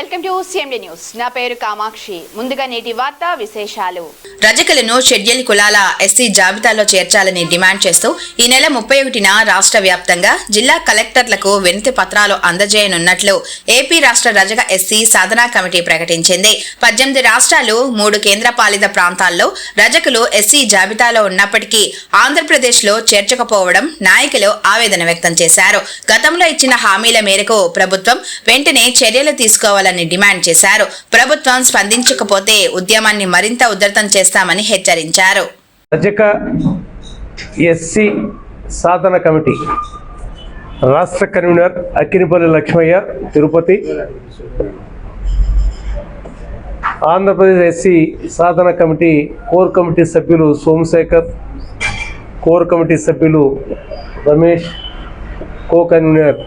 Welcome to CMD news. నా పేరు కామాక్షి. ముందుగా నేటి వార్తా విశేషాలు. రజకులను షెడ్యూల్ కులాల ఎస్సీ జాబితాలో చేర్చాలని డిమాండ్ చేస్తూ ఈ నెల 31న రాష్ట్ర వ్యాప్తంగా జిల్లా కలెక్టర్లకు వినతి పత్రాలు అందజేయనున్నట్లు ఏపీ రాష్ట్ర రజక ఎస్సీ సాధనా కమిటీ ప్రకటించింది. 18 రాష్ట్రాలు 3 కేంద్రపాలిత ప్రాంతాల్లో రజకులు ఎస్సీ జాబితాలో ఉన్నప్పటికీ ఆంధ్రప్రదేశ్లో చేర్చకపోవడం నాయకులు ఆవేదన వ్యక్తం చేశారు. గతంలో ఇచ్చిన హామీల మేరకు ప్రభుత్వం వెంటనే చర్యలు తీసుకోవాలని డిమాండ్ చేశారు. ప్రభుత్వం స్పందించకపోతే ఉద్యమాన్ని మరింత ఉధృతం చేస్తామని హెచ్చరించారు. రజక ఎస్సీ సాధన కమిటీ రాష్ట్ర కన్వీనర్ అక్కినేపల్లి లక్ష్మయ్య తిరుపతి, ఆంధ్రప్రదేశ్ ఎస్సీ సాధన కమిటీ కోర్ కమిటీ సభ్యులు సోమశేఖర్, కోర్ కమిటీ సభ్యులు Ramesh, co convener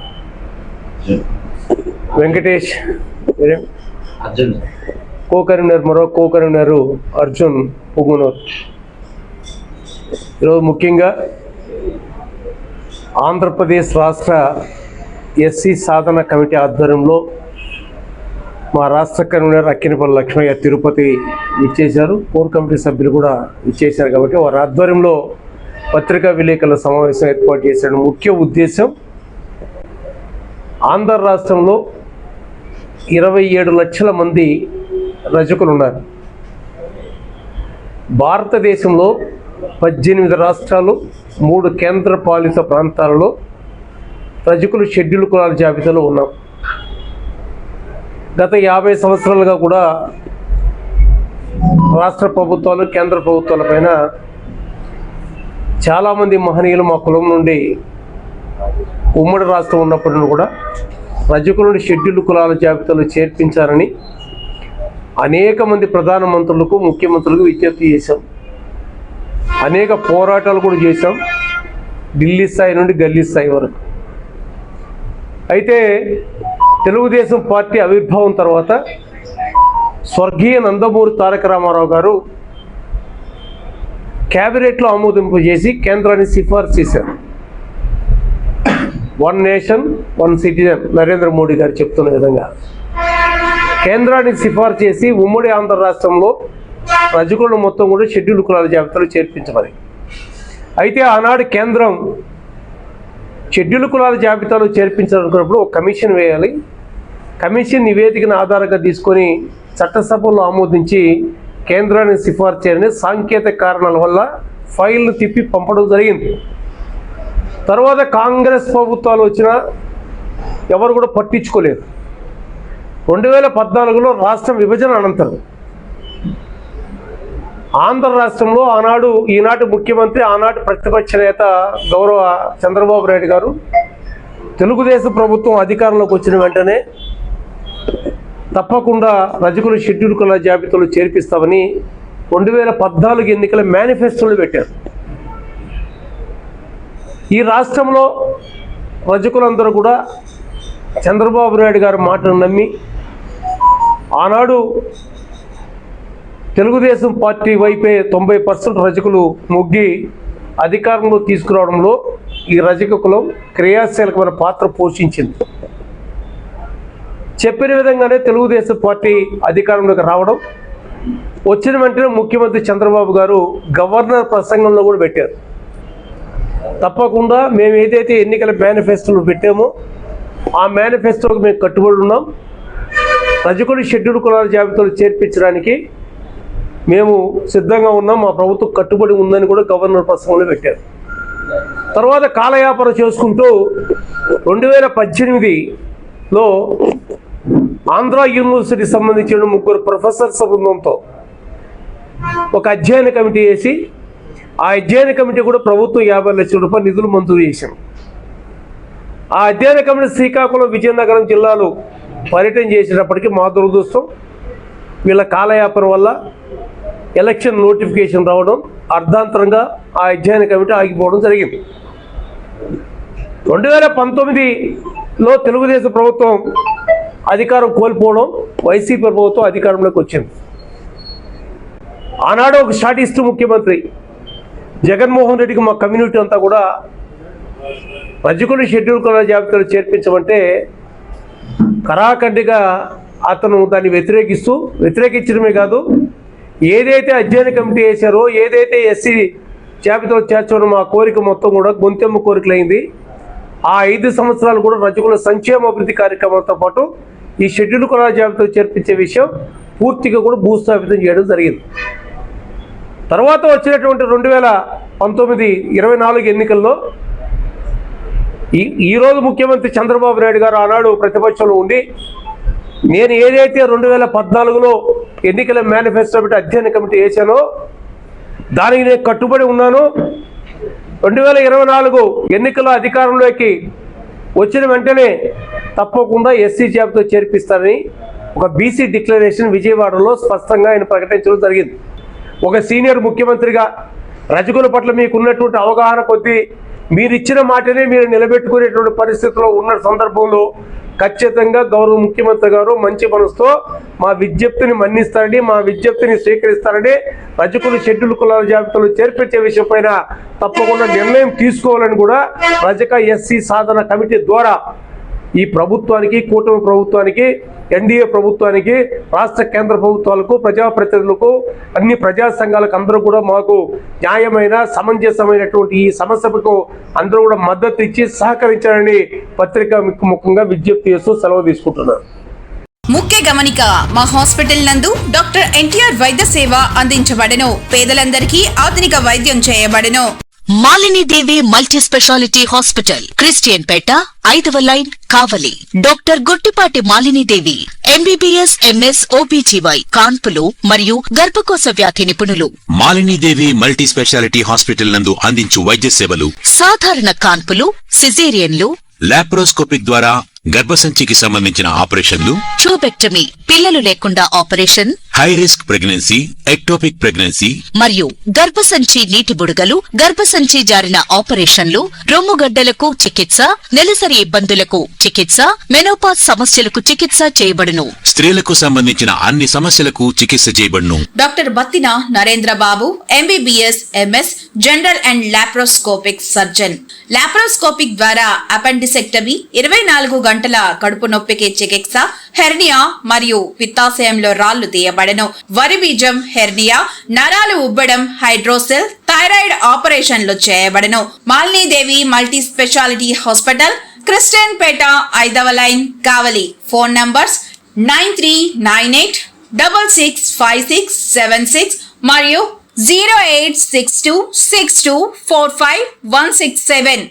Venkatesh, co convener co convener Arjun Punganur. ఈరోజు ముఖ్యంగా ఆంధ్రప్రదేశ్ రాష్ట్ర ఎస్సీ సాధన కమిటీ ఆధ్వర్యంలో మా రాష్ట్ర కన్వీనర్ అక్కినేపల్లి లక్ష్మయ్య తిరుపతి ఇచ్చేశారు. కోర్ కమిటీ సభ్యులు కూడా ఇచ్చేశారు. కాబట్టి వారి ఆధ్వర్యంలో పత్రికా విలేకరుల సమావేశం ఏర్పాటు చేశాడు. ముఖ్య ఉద్దేశం, ఆంధ్ర రాష్ట్రంలో 27 లక్షల మంది రజకులు ఉన్నారు. భారతదేశంలో 18 రాష్ట్రాలు 3 కేంద్ర పాలిత ప్రాంతాలలో రజకులు షెడ్యూల్ కులాల జాబితాలో ఉన్నాం. గత 50 సంవత్సరాలుగా కూడా రాష్ట్ర ప్రభుత్వాలు కేంద్ర ప్రభుత్వాల పైన చాలామంది మహనీయులు మా కులం నుండి ఉమ్మడి రాష్ట్రం ఉన్నప్పటికీ కూడా రజకులను షెడ్యూల్ కులాల జాబితాలో చేర్పించాలని అనేక మంది ప్రధానమంత్రులకు ముఖ్యమంత్రులకు విజ్ఞప్తి చేశాం. అనేక పోరాటాలు కూడా చేశాం, ఢిల్లీ స్థాయి నుండి గల్లీ స్థాయి వరకు. అయితే తెలుగుదేశం పార్టీ ఆవిర్భావం తర్వాత స్వర్గీయ నందమూరి తారక రామారావు గారు క్యాబినెట్లో ఆమోదింపు చేసి కేంద్రాన్ని సిఫార్సు చేశారు. 1 నేషన్ 1 సిటిజన్ నరేంద్ర మోడీ గారు చెప్తున్న విధంగా కేంద్రాన్ని సిఫార్సు చేసి ఉమ్మడి ఆంధ్ర రాష్ట్రంలో రజకులను మొత్తం కూడా షెడ్యూల్ కులాల జాబితాలో చేర్పించమని. అయితే ఆనాడు కేంద్రం షెడ్యూల్ కులాల జాబితాలో చేర్పించాలనుకున్నప్పుడు ఒక కమిషన్ వేయాలి. కమిషన్ నివేదికను ఆధారంగా తీసుకొని చట్టసభలో ఆమోదించి కేంద్రాన్ని సిఫార్సు చేయాలని సాంకేతిక కారణాల వల్ల ఫైల్ను తిప్పి పంపడం జరిగింది. తర్వాత కాంగ్రెస్ ప్రభుత్వాలు వచ్చినా ఎవరు కూడా పట్టించుకోలేదు. 2014లో రాష్ట్ర విభజన అనంతరం ఆంధ్ర రాష్ట్రంలో ఈనాటి ముఖ్యమంత్రి, ఆనాటి ప్రతిపక్ష నేత గౌరవ చంద్రబాబు నాయుడు గారు తెలుగుదేశం ప్రభుత్వం అధికారంలోకి వచ్చిన వెంటనే తప్పకుండా రజకులు షెడ్యూల్ కులాల జాబితాలో చేర్పిస్తామని 2014 ఎన్నికల మేనిఫెస్టోలు పెట్టారు. ఈ రాష్ట్రంలో రజకులందరూ కూడా చంద్రబాబు నాయుడు గారి మాటను నమ్మి ఆనాడు తెలుగుదేశం పార్టీ వైపే 90% రజకులు మొగ్గి అధికారంలో తీసుకురావడంలో ఈ రజక కులం క్రియాశీలకమైన పాత్ర పోషించింది. చెప్పిన విధంగానే తెలుగుదేశం పార్టీ అధికారంలోకి రావడం, వచ్చిన వెంటనే ముఖ్యమంత్రి చంద్రబాబు గారు గవర్నర్ ప్రసంగంలో కూడా పెట్టారు, తప్పకుండా మేము ఏదైతే ఎన్నికల మేనిఫెస్టోలు పెట్టామో ఆ మేనిఫెస్టోకి మేము కట్టుబడి ఉన్నాం, రజకులు షెడ్యూల్ కులాల జాబితాలు చేర్పించడానికి మేము సిద్ధంగా ఉన్నాం, మా ప్రభుత్వం కట్టుబడి ఉందని కూడా గవర్నర్ ప్రసంగంలో పెట్టారు. తర్వాత కాలయాపన చేసుకుంటూ 2018లో ఆంధ్ర యూనివర్సిటీకి సంబంధించిన 3 ప్రొఫెసర్స్ బృందంతో ఒక అధ్యయన కమిటీ వేసి ఆ అధ్యయన కమిటీ కూడా ప్రభుత్వం 50 లక్షల రూపాయల నిధులు మంజూరు చేశాం. ఆ అధ్యయన కమిటీ శ్రీకాకుళం, విజయనగరం జిల్లాలు పర్యటన చేసేటప్పటికీ మా దురదృష్టం వీళ్ళ కాలయాపన వల్ల ఎలక్షన్ నోటిఫికేషన్ రావడం, అర్ధాంతరంగా ఆ అధ్యయన కమిటీ ఆగిపోవడం జరిగింది. 2019లో తెలుగుదేశం ప్రభుత్వం అధికారం కోల్పోవడం, వైసీపీ ప్రభుత్వం అధికారంలోకి వచ్చింది. ఆనాడు ఒక స్టాటిస్ట్ ముఖ్యమంత్రి జగన్మోహన్ రెడ్డికి మా కమ్యూనిటీ అంతా కూడా రజకులు షెడ్యూల్ కులాల జాబితాలో చేర్పించమంటే కరాఖండిగా అతను దాన్ని వ్యతిరేకించడమే కాదు, ఏదైతే అధ్యయన కమిటీ వేశారో, ఏదైతే ఎస్సీ జాబితాలో చేర్చడం మా కోరిక మొత్తం కూడా గొంతెమ్మ కోరికలైంది. ఆ 5 సంవత్సరాలు కూడా రజకుల సంక్షేమ అభివృద్ధి కార్యక్రమాలతో పాటు ఈ షెడ్యూల్ కులాల జాబితాలో చేర్పించే విషయం పూర్తిగా కూడా భూస్థాపితం చేయడం జరిగింది. తర్వాత వచ్చినటువంటి 2019 24 ఎన్నికల్లో ఈరోజు ముఖ్యమంత్రి చంద్రబాబు నాయుడు గారు ఆనాడు ప్రతిపక్షంలో ఉండి, నేను ఏదైతే 2014లో ఎన్నికల మేనిఫెస్టో పెట్టి అధ్యయన కమిటీ వేశానో దానికి నేను కట్టుబడి ఉన్నాను. 2024 ఎన్నికల అధికారంలోకి వచ్చిన వెంటనే తప్పకుండా ఎస్సీ జాబితా చేర్పిస్తారని ఒక బీసీ డిక్లరేషన్ విజయవాడలో స్పష్టంగా ఆయన ప్రకటించడం జరిగింది. ఒక సీనియర్ ముఖ్యమంత్రిగా రజకుల పట్ల మీకున్నటువంటి అవగాహన కొద్దీ మీరు ఇచ్చిన మాటనే మీరు నిలబెట్టుకునేటువంటి పరిస్థితిలో ఉన్న సందర్భంలో ఖచ్చితంగా గౌరవ ముఖ్యమంత్రి గారు మంచి మనసుతో మా విజ్ఞప్తిని మన్నిస్తారని, మా విజ్ఞప్తిని స్వీకరిస్తారని, రజకులు షెడ్యూల్ కులాల జాబితాలో చేర్పించే విషయం పైన తప్పకుండా నిర్ణయం తీసుకోవాలని కూడా రజక ఎస్సీ సాధన కమిటీ ద్వారా ఈ ప్రభుత్వానికి, కూటమి ప్రభుత్వానికి, ఎన్డీఏ ప్రభుత్వానికి, రాష్ట్ర కేంద్ర ప్రభుత్వాలకు, ప్రజాప్రతినిధులకు, అన్ని ప్రజా సంఘాలకు అందరూ కూడా మాకు న్యాయమైన సమంజసమైనటువంటి ఈ సమస్యకు అందరూ కూడా మద్దతు ఇచ్చి సహకరించాలని పత్రికా ముఖంగా విజ్ఞప్తి చేస్తూ సెలవు తీసుకుంటున్నారు. ముఖ్య గమనిక, మా హాస్పిటల్ నందు డాక్టర్ ఎన్టీఆర్ వైద్య సేవ అందించబడెను. పేదలందరికీ ఆధునిక వైద్యం చేయబడెను. Malinidevi multi speciality hospital, Christian పేట, 5వ line, Kavali. Doctor Guttipati Malinidevi, MBBS, MS, OBGY, కాన్పులు మరియు గర్భకోశ వ్యాధి నిపుణులు. మాలినీదేవి మల్టీ స్పెషాలిటీ హాస్పిటల్ నందు అందించు వైద్య సేవలు: సాధారణ కాన్పులు, సిజేరియన్లు, లాప్రోస్కోపిక్ ద్వారా గర్భసంచికి సంబంధించిన ఆపరేషన్లు, ట్యూబెక్టమీ, పిల్లలు లేకుండా operation, high risk pregnancy, ectopic pregnancy మరియు గర్భసంచి నీటి బుడగలు, గర్భసంచి జారిన ఆపరేషన్లు, రొమ్ముగడ్డలకు చికిత్స, నెలసరి ఇబ్బందులకు చికిత్స, మెనోపాజ్ సమస్యలకు చికిత్స చేయబడును. స్త్రీలకు సంబంధించిన అన్ని సమస్యలకు చికిత్స చేయబడును. Doctor Battina Narendra Babu, MBBS, MS, general and laparoscopic surgeon. Laparoscopic ద్వారా అపెండిసెక్టమీ, 24 గంటల కడుపు నొప్పికి చికిత్స, హెర్నియా మరియు పిత్తాశయంలో రాళ్లు తీయబడెను. వరి బీజం, హెర్నియా, నరాలు ఉబ్బడం, హైడ్రోసెల్, థైరాయిడ్ ఆపరేషన్లు చేయబడెను. Malinidevi multi speciality hospital, Christian పేట, 5వ లైన్, కావలి. ఫోన్ నంబర్స్ 9398665676 మరియు 08626245167.